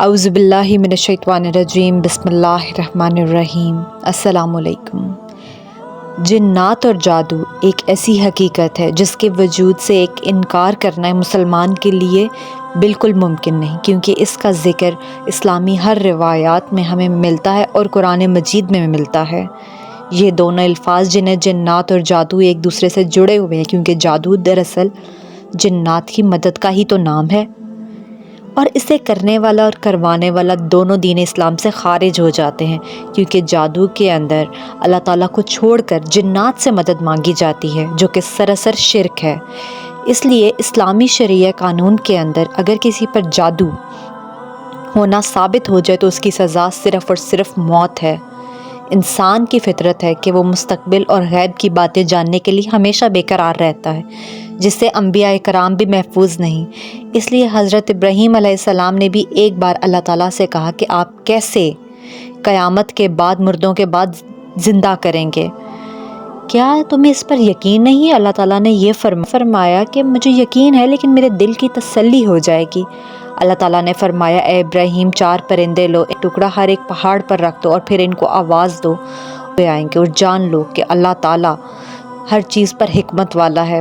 اعوذ باللہ من الشیطان الرجیم بسم اللہ الرحمن الرحیم۔ السلام علیکم۔ جنات اور جادو ایک ایسی حقیقت ہے جس کے وجود سے ایک انکار کرنا مسلمان کے لیے بالکل ممکن نہیں، کیونکہ اس کا ذکر اسلامی ہر روایات میں ہمیں ملتا ہے اور قرآن مجید میں ملتا ہے۔ یہ دونوں الفاظ جنہیں جنات اور جادو ایک دوسرے سے جڑے ہوئے ہیں، کیونکہ جادو دراصل جنات کی مدد کا ہی تو نام ہے، اور اسے کرنے والا اور کروانے والا دونوں دین اسلام سے خارج ہو جاتے ہیں، کیونکہ جادو کے اندر اللہ تعالیٰ کو چھوڑ کر جنات سے مدد مانگی جاتی ہے، جو کہ سراسر شرک ہے۔ اس لیے اسلامی شرعیہ قانون کے اندر اگر کسی پر جادو ہونا ثابت ہو جائے تو اس کی سزا صرف اور صرف موت ہے۔ انسان کی فطرت ہے کہ وہ مستقبل اور غیب کی باتیں جاننے کے لیے ہمیشہ بے قرار رہتا ہے، جس سے انبیاء کرام بھی محفوظ نہیں۔ اس لیے حضرت ابراہیم علیہ السلام نے بھی ایک بار اللہ تعالیٰ سے کہا کہ آپ کیسے قیامت کے بعد مردوں کے بعد زندہ کریں گے؟ کیا تمہیں اس پر یقین نہیں ہے؟ اللہ تعالیٰ نے یہ فرمایا کہ مجھے یقین ہے، لیکن میرے دل کی تسلی ہو جائے گی۔ اللہ تعالیٰ نے فرمایا، اے ابراہیم 4 پرندے لو، ایک ٹکڑا ہر ایک پہاڑ پر رکھ دو اور پھر ان کو آواز دو، وہ آئیں گے، اور جان لو کہ اللہ تعالیٰ ہر چیز پر حکمت والا ہے۔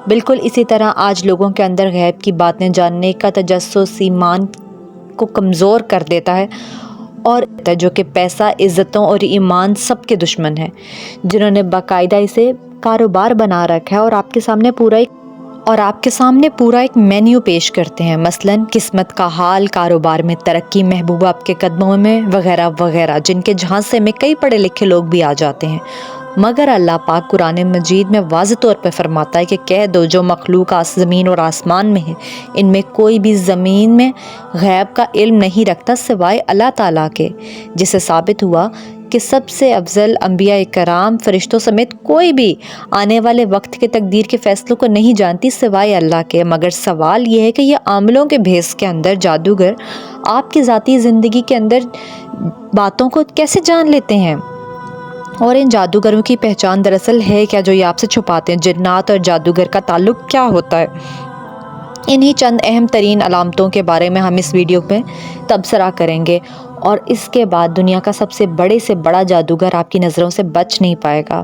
بالکل اسی طرح آج لوگوں کے اندر غیب کی باتیں جاننے کا تجسس ایمان کو کمزور کر دیتا ہے، اور جو کہ پیسہ، عزتوں اور ایمان سب کے دشمن ہے، جنہوں نے باقاعدہ اسے کاروبار بنا رکھا ہے اور آپ کے سامنے پورا ایک مینیو پیش کرتے ہیں، مثلاً قسمت کا حال، کاروبار میں ترقی، محبوبہ آپ کے قدموں میں، وغیرہ وغیرہ، جن کے جھانسے میں کئی پڑھے لکھے لوگ بھی آ جاتے ہیں۔ مگر اللہ پاک قرآن مجید میں واضح طور پر فرماتا ہے کہ کہہ دو، جو مخلوق زمین اور آسمان میں ہے، ان میں کوئی بھی زمین میں غیب کا علم نہیں رکھتا سوائے اللہ تعالیٰ کے، جس سے ثابت ہوا کہ سب سے افضل انبیاء کرام، فرشتوں سمیت کوئی بھی آنے والے وقت کے تقدیر کے فیصلوں کو نہیں جانتی سوائے اللہ کے۔ مگر سوال یہ ہے کہ یہ عاملوں کے بھیس کے اندر جادوگر آپ کی ذاتی زندگی کے اندر باتوں کو کیسے جان لیتے ہیں؟ اور ان جادوگروں کی پہچان دراصل ہے کیا جو یہ آپ سے چھپاتے ہیں؟ جنات اور جادوگر کا تعلق کیا ہوتا ہے؟ انہی چند اہم ترین علامتوں کے بارے میں ہم اس ویڈیو میں تبصرہ کریں گے، اور اس کے بعد دنیا کا سب سے بڑے سے بڑا جادوگر آپ کی نظروں سے بچ نہیں پائے گا۔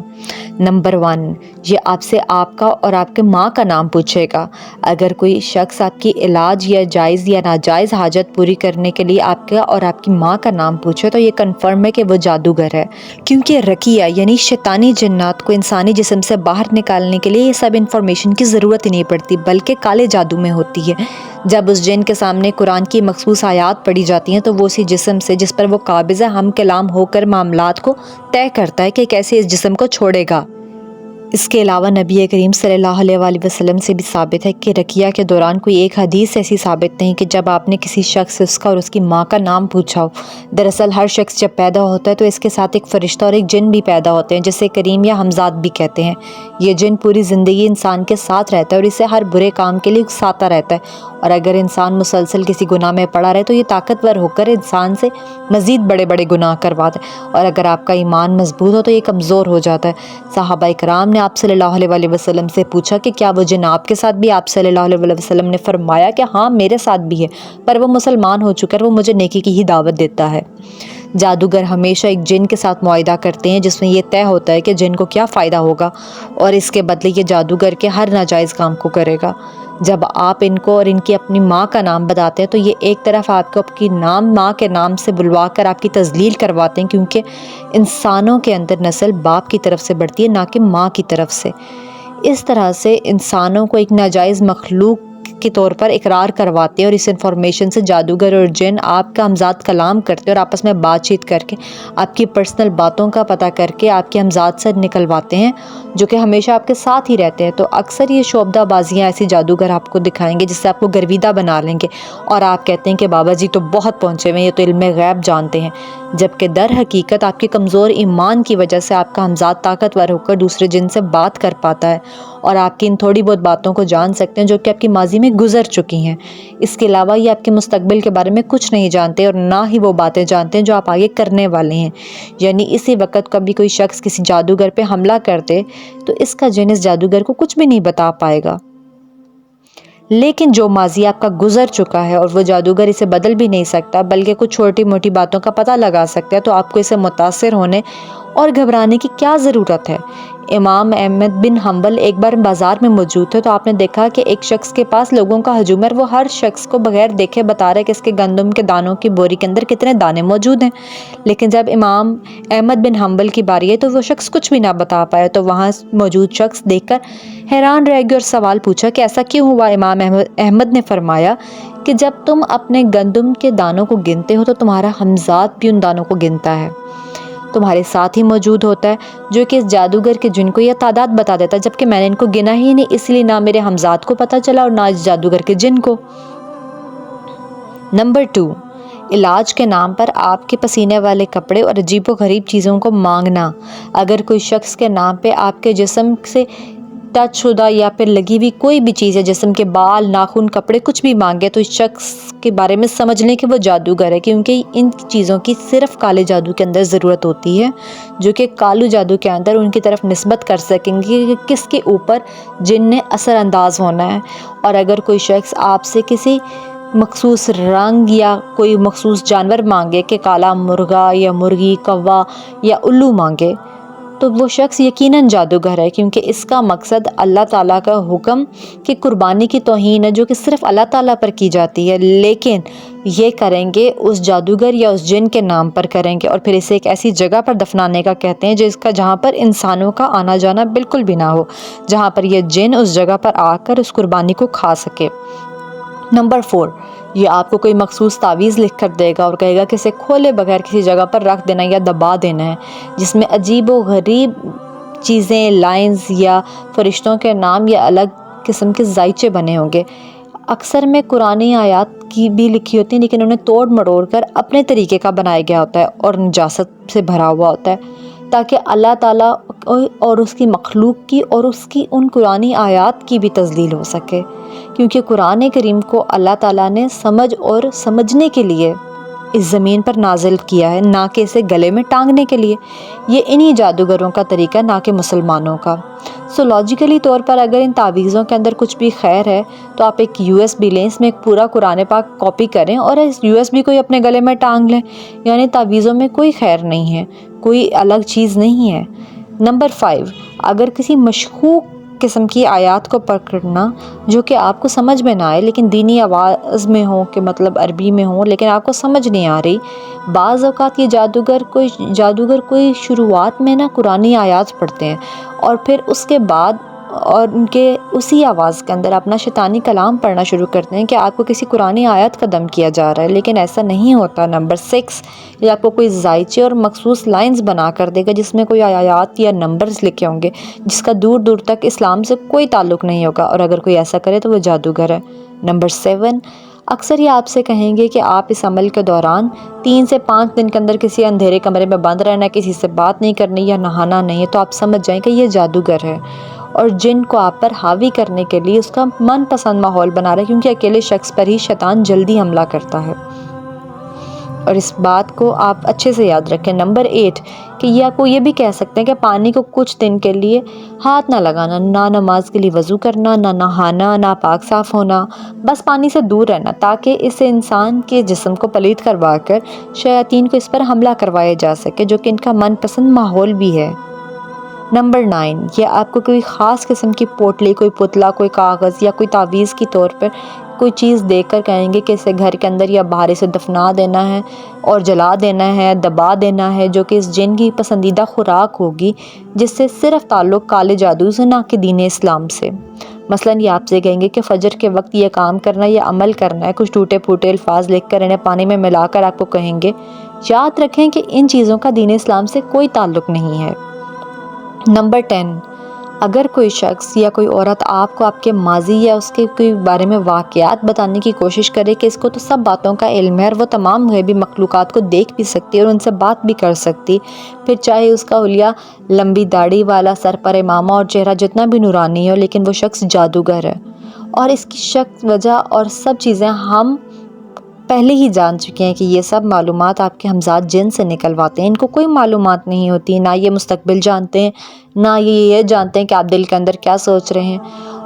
نمبر 1، یہ آپ سے آپ کا اور آپ کے ماں کا نام پوچھے گا۔ اگر کوئی شخص آپ کی علاج یا جائز یا ناجائز حاجت پوری کرنے کے لیے آپ کا اور آپ کی ماں کا نام پوچھے تو یہ کنفرم ہے کہ وہ جادوگر ہے، کیونکہ رقیہ یعنی شیطانی جنات کو انسانی جسم سے باہر نکالنے کے لیے یہ سب انفارمیشن کی ضرورت ہی نہیں پڑتی، بلکہ کالے جادو میں ہوتی ہے۔ جب اس جن کے سامنے قرآن کی مخصوص آیات پڑھی جاتی ہیں تو وہ اسی جسم سے جس پر وہ قابض ہے ہم کلام ہو کر معاملات کو طے کرتا ہے کہ کیسے اس جسم کو چھوڑے گا۔ اس کے علاوہ نبی کریم صلی اللہ علیہ وآلہ وسلم سے بھی ثابت ہے کہ رقیہ کے دوران کوئی ایک حدیث ایسی ثابت نہیں کہ جب آپ نے کسی شخص سے اس کا اور اس کی ماں کا نام پوچھا ہو۔ دراصل ہر شخص جب پیدا ہوتا ہے تو اس کے ساتھ ایک فرشتہ اور ایک جن بھی پیدا ہوتے ہیں، جسے کریم یا حمزات بھی کہتے ہیں۔ یہ جن پوری زندگی انسان کے ساتھ رہتا ہے اور اسے ہر برے کام کے لیے اکساتا رہتا ہے، اور اگر انسان مسلسل کسی گناہ میں پڑا رہے تو یہ طاقتور ہو کر انسان سے مزید بڑے بڑے گناہ کرواتا ہے، اور اگر آپ کا ایمان مضبوط ہو تو یہ کمزور ہو جاتا ہے۔ صحابہ کرام نے آپ صلی اللہ علیہ وسلم سے پوچھا کہ کیا وہ جن آپ کے ساتھ بھی؟ آپ صلی اللہ علیہ وسلم نے فرمایا کہ ہاں میرے ساتھ بھی ہے، پر وہ مسلمان ہو چکا ہے، وہ مجھے نیکی کی ہی دعوت دیتا ہے۔ جادوگر ہمیشہ ایک جن کے ساتھ معاہدہ کرتے ہیں جس میں یہ طے ہوتا ہے کہ جن کو کیا فائدہ ہوگا، اور اس کے بدلے یہ جادوگر کے ہر ناجائز کام کو کرے گا۔ جب آپ ان کو اور ان کی اپنی ماں کا نام بتاتے ہیں تو یہ ایک طرف آپ کو اپنی ماں کے نام سے بلوا کر آپ کی تذلیل کرواتے ہیں، کیونکہ انسانوں کے اندر نسل باپ کی طرف سے بڑھتی ہے، نہ کہ ماں کی طرف سے۔ اس طرح سے انسانوں کو ایک ناجائز مخلوق کے طور پر اقرار کرواتے ہیں، اور اس انفارمیشن سے جادوگر اور جن آپ کا ہمزاد کلام کرتے ہیں اور آپس میں بات چیت کر کے آپ کی پرسنل باتوں کا پتہ کر کے آپ کے ہمزاد سے نکلواتے ہیں، جو کہ ہمیشہ آپ کے ساتھ ہی رہتے ہیں۔ تو اکثر یہ شعبدہ بازیاں ایسی جادوگر آپ کو دکھائیں گے جس سے آپ کو گرویدہ بنا لیں گے، اور آپ کہتے ہیں کہ بابا جی تو بہت پہنچے ہوئے ہیں، یہ تو علم غیب جانتے ہیں، جبکہ در حقیقت آپ کے کمزور ایمان کی وجہ سے آپ کا ہمزاد طاقتور ہو کر دوسرے جن سے بات کر پاتا ہے، اور آپ کی ان تھوڑی بہت باتوں کو جان سکتے ہیں جو کہ آپ کی ماضی میں گزر چکی ہیں۔ اس کے علاوہ یہ آپ کے مستقبل کے بارے میں کچھ نہیں جانتے، اور نہ ہی وہ باتیں جانتے ہیں جو آپ آگے کرنے والے ہیں۔ یعنی اسی وقت کبھی کوئی شخص کسی جادوگر پہ حملہ کرتے تو اس کا جن اس جادوگر کو کچھ بھی نہیں بتا پائے گا۔ لیکن جو ماضی آپ کا گزر چکا ہے اور وہ جادوگر اسے بدل بھی نہیں سکتا بلکہ کچھ چھوٹی موٹی باتوں کا پتہ لگا سکتا ہے، تو آپ کو اسے متاثر ہونے اور گھبرانے کی کیا ضرورت ہے؟ امام احمد بن حنبل ایک بار بازار میں موجود تھے تو آپ نے دیکھا کہ ایک شخص کے پاس لوگوں کا ہجوم ہے، وہ ہر شخص کو بغیر دیکھے بتا رہا ہے کہ اس کے گندم کے دانوں کی بوری کے اندر کتنے دانے موجود ہیں۔ لیکن جب امام احمد بن حنبل کی باری ہے تو وہ شخص کچھ بھی نہ بتا پایا، تو وہاں موجود شخص دیکھ کر حیران رہ گیا اور سوال پوچھا کہ ایسا کیوں ہوا؟ امام احمد نے فرمایا کہ جب تم اپنے گندم کے دانوں کو گنتے ہو تو تمہارا ہمزاد بھی ان دانوں کو گنتا ہے، تمہارے ساتھ ہی موجود ہوتا ہے، جو کہ اس جادوگر کے جن کو یہ تعداد بتا دیتا ہے، جبکہ میں نے ان کو گنا ہی نہیں، اس لیے نہ میرے ہمزاد کو پتہ چلا اور نہ اس جادوگر کے جن کو۔ نمبر 2، علاج کے نام پر آپ کے پسینے والے کپڑے اور عجیب و غریب چیزوں کو مانگنا۔ اگر کوئی شخص کے نام پہ آپ کے جسم سے ٹچ شدہ یا پھر لگی ہوئی کوئی بھی چیز ہے، جسم کے بال، ناخن، کپڑے کچھ بھی مانگے، تو اس شخص کے بارے میں سمجھ لیں کہ وہ جادوگر ہے، کیونکہ ان چیزوں کی صرف کالے جادو کے اندر ضرورت ہوتی ہے، جو کہ کالو جادو کے اندر ان کی طرف نسبت کر سکیں گے کہ کس کے اوپر جن نے اثر انداز ہونا ہے۔ اور اگر کوئی شخص آپ سے کسی مخصوص رنگ یا کوئی مخصوص جانور مانگے کہ کالا مرغا یا مرغی، کوا یا الو مانگے، تو وہ شخص یقیناً جادوگر ہے، کیونکہ اس کا مقصد اللہ تعالیٰ کا حکم کی قربانی کی توہین ہے، جو کہ صرف اللہ تعالیٰ پر کی جاتی ہے، لیکن یہ کریں گے اس جادوگر یا اس جن کے نام پر کریں گے، اور پھر اسے ایک ایسی جگہ پر دفنانے کا کہتے ہیں جہاں پر انسانوں کا آنا جانا بالکل بھی نہ ہو، جہاں پر یہ جن اس جگہ پر آ کر اس قربانی کو کھا سکے۔ نمبر 4، یہ آپ کو کوئی مخصوص تعویذ لکھ کر دے گا اور کہے گا کہ اسے کھولے بغیر کسی جگہ پر رکھ دینا یا دبا دینا ہے، جس میں عجیب و غریب چیزیں، لائنز یا فرشتوں کے نام یا الگ قسم کے ذائچے بنے ہوں گے۔ اکثر میں قرآنی آیات کی بھی لکھی ہوتی ہیں، لیکن انہیں توڑ مڑوڑ کر اپنے طریقے کا بنایا گیا ہوتا ہے اور نجاست سے بھرا ہوا ہوتا ہے، تاکہ اللہ تعالیٰ اور اس کی مخلوق کی اور اس کی ان قرآنی آیات کی بھی تذلیل ہو سکے، کیونکہ قرآن کریم کو اللہ تعالیٰ نے سمجھ اور سمجھنے کے لیے اس زمین پر نازل کیا ہے، نہ کہ اسے گلے میں ٹانگنے کے لیے۔ یہ انہی جادوگروں کا طریقہ، نہ کہ مسلمانوں کا۔ لاجیکلی طور پر اگر ان تعویذوں کے اندر کچھ بھی خیر ہے تو آپ ایک USB لیں، اس میں ایک پورا قرآن پاک کاپی کریں اور اس USB کو ہی اپنے گلے میں ٹانگ لیں، یعنی تعویذوں میں کوئی خیر نہیں ہے، کوئی الگ چیز نہیں ہے۔ نمبر 5، اگر کسی مشکوک قسم کی آیات کو پکڑنا جو کہ آپ کو سمجھ میں نہ آئے لیکن دینی آواز میں ہو، کہ مطلب عربی میں ہو، لیکن آپ کو سمجھ نہیں آ رہی، بعض اوقات یہ جادوگر کوئی شروعات میں قرآنی آیات پڑھتے ہیں اور پھر اس کے بعد اور ان کے اسی آواز کے اندر اپنا شیطانی کلام پڑھنا شروع کرتے ہیں کہ آپ کو کسی قرآنی آیت کا دم کیا جا رہا ہے، لیکن ایسا نہیں ہوتا۔ نمبر 6، یہ آپ کو کوئی ذائچے اور مخصوص لائنز بنا کر دے گا جس میں کوئی آیات یا نمبرز لکھے ہوں گے، جس کا دور دور تک اسلام سے کوئی تعلق نہیں ہوگا، اور اگر کوئی ایسا کرے تو وہ جادوگر ہے۔ نمبر 7، اکثر یہ آپ سے کہیں گے کہ آپ اس عمل کے دوران 3 سے 5 دن کے اندر کسی اندھیرے کمرے میں بند رہنا ہے، کسی سے بات نہیں کرنی یا نہانا نہیں ہے، تو آپ سمجھ جائیں کہ یہ جادوگر ہے اور جن کو آپ پر حاوی کرنے کے لیے اس کا من پسند ماحول بنا رہا ہے، کیونکہ اکیلے شخص پر ہی شیطان جلدی حملہ کرتا ہے، اور اس بات کو آپ اچھے سے یاد رکھیں۔ نمبر 8، کہ یہ آپ کو یہ بھی کہہ سکتے ہیں کہ پانی کو کچھ دن کے لیے ہاتھ نہ لگانا، نہ نماز کے لیے وضو کرنا، نہ نہانا، نہ پاک صاف ہونا، بس پانی سے دور رہنا، تاکہ اس انسان کے جسم کو پلید کروا کر شیاطین کو اس پر حملہ کروایا جا سکے، جو کہ ان کا من پسند ماحول بھی ہے۔ نمبر 9، یہ آپ کو کوئی خاص قسم کی پوٹلی، کوئی پتلا، کوئی کاغذ یا کوئی تعویذ کی طور پر کوئی چیز دے کر کہیں گے کہ اسے گھر کے اندر یا باہر اسے دفنا دینا ہے اور جلا دینا ہے، دبا دینا ہے، جو کہ اس جن کی پسندیدہ خوراک ہوگی، جس سے صرف تعلق کالے جادو سے، نہ کہ دین اسلام سے۔ مثلاً یہ آپ سے کہیں گے کہ فجر کے وقت یہ کام کرنا یا عمل کرنا ہے، کچھ ٹوٹے پھوٹے الفاظ لکھ کر انہیں پانی میں ملا کر آپ کو کہیں گے۔ یاد رکھیں کہ ان چیزوں کا دین اسلام سے کوئی تعلق نہیں ہے۔ نمبر 10، اگر کوئی شخص یا کوئی عورت آپ کو آپ کے ماضی یا اس کے کوئی بارے میں واقعات بتانے کی کوشش کرے کہ اس کو تو سب باتوں کا علم ہے اور وہ تمام غیبی مخلوقات کو دیکھ بھی سکتی ہے اور ان سے بات بھی کر سکتی، پھر چاہے اس کا حلیہ لمبی داڑھی والا، سر پر امامہ اور چہرہ جتنا بھی نورانی ہو، لیکن وہ شخص جادوگر ہے، اور اس کی شخص، وجہ اور سب چیزیں ہم پہلے ہی جان چکے ہیں کہ یہ سب معلومات آپ کے ہمزاد جن سے نکلواتے ہیں۔ ان کو کوئی معلومات نہیں ہوتی، نہ یہ مستقبل جانتے ہیں، نہ یہ جانتے ہیں کہ آپ دل کے اندر کیا سوچ رہے ہیں،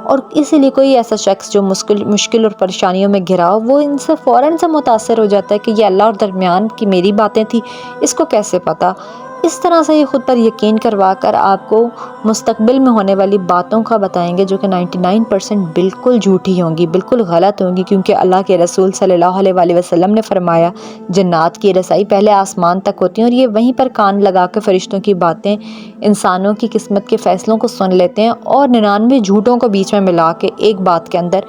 اور اسی لیے کوئی ایسا شخص جو مشکل اور پریشانیوں میں گھرا ہو، وہ ان سے فوراً سے متاثر ہو جاتا ہے کہ یہ اللہ اور درمیان کی میری باتیں تھی، اس کو کیسے پتہ۔ اس طرح سے یہ خود پر یقین کروا کر آپ کو مستقبل میں ہونے والی باتوں کا بتائیں گے جو کہ 99% بالکل جھوٹی ہوں گی، بالکل غلط ہوں گی، کیونکہ اللہ کے رسول صلی اللہ علیہ وآلہ وسلم نے فرمایا جنات کی رسائی پہلے آسمان تک ہوتی ہے، اور یہ وہیں پر کان لگا کے فرشتوں کی باتیں انسانوں کی قسمت کے فیصلوں کو سن لیتے ہیں اور 99 جھوٹوں کو بیچ میں ملا کے ایک بات کے اندر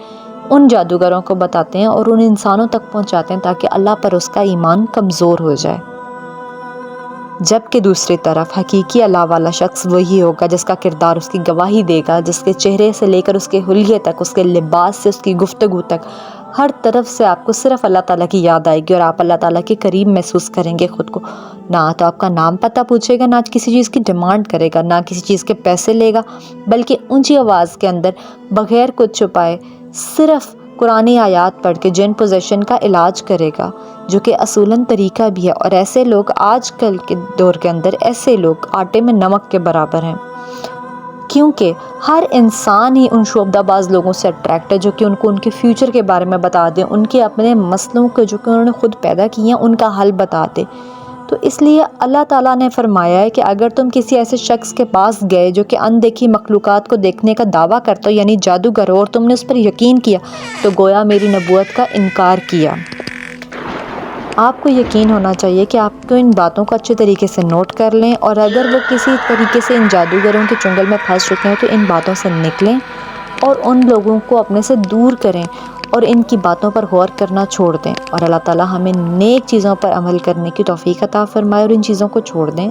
ان جادوگروں کو بتاتے ہیں اور ان انسانوں تک پہنچاتے ہیں تاکہ اللہ پر اس کا ایمان کمزور ہو جائے۔ جبکہ دوسری طرف حقیقی اللہ والا شخص وہی ہوگا جس کا کردار اس کی گواہی دے گا، جس کے چہرے سے لے کر اس کے حلیے تک، اس کے لباس سے اس کی گفتگو تک، ہر طرف سے آپ کو صرف اللہ تعالیٰ کی یاد آئے گی اور آپ اللہ تعالیٰ کے قریب محسوس کریں گے خود کو۔ نہ تو آپ کا نام پتہ پوچھے گا، نہ کسی چیز کی ڈیمانڈ کرے گا، نہ کسی چیز کے پیسے لے گا، بلکہ اونچی آواز کے اندر بغیر کچھ چھپائے صرف قرآنی آیات پڑھ کے جن پوزیشن کا علاج کرے گا، جو کہ اصولاً طریقہ بھی ہے۔ اور ایسے لوگ آج کل کے دور کے اندر ایسے لوگ آٹے میں نمک کے برابر ہیں، کیونکہ ہر انسان ہی ان شعبدہ باز لوگوں سے اٹریکٹ ہے جو کہ ان کو ان کے فیوچر کے بارے میں بتا دیں، ان کے اپنے مسئلوں کو جو کہ انہوں نے خود پیدا کیے ہیں ان کا حل بتا دیں۔ تو اس لیے اللہ تعالیٰ نے فرمایا ہے کہ اگر تم کسی ایسے شخص کے پاس گئے جو کہ اندیکھی مخلوقات کو دیکھنے کا دعویٰ کرتا ہو، یعنی جادوگر ہو، اور تم نے اس پر یقین کیا تو گویا میری نبوت کا انکار کیا۔ آپ کو یقین ہونا چاہیے کہ آپ کو ان باتوں کو اچھے طریقے سے نوٹ کر لیں، اور اگر وہ کسی طریقے سے ان جادوگروں کے چنگل میں پھنس چکے ہیں تو ان باتوں سے نکلیں اور ان لوگوں کو اپنے سے دور کریں اور ان کی باتوں پر غور کرنا چھوڑ دیں، اور اللہ تعالیٰ ہمیں نیک چیزوں پر عمل کرنے کی توفیق عطا فرمائے اور ان چیزوں کو چھوڑ دیں،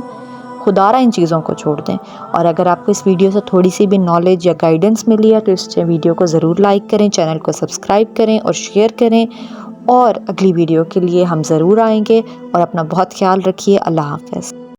خدارہ ان چیزوں کو چھوڑ دیں۔ اور اگر آپ کو اس ویڈیو سے تھوڑی سی بھی نالج یا گائیڈنس ملی ہے تو اس ویڈیو کو ضرور لائک کریں، چینل کو سبسکرائب کریں اور شیئر کریں، اور اگلی ویڈیو کے لیے ہم ضرور آئیں گے، اور اپنا بہت خیال رکھیے۔ اللہ حافظ۔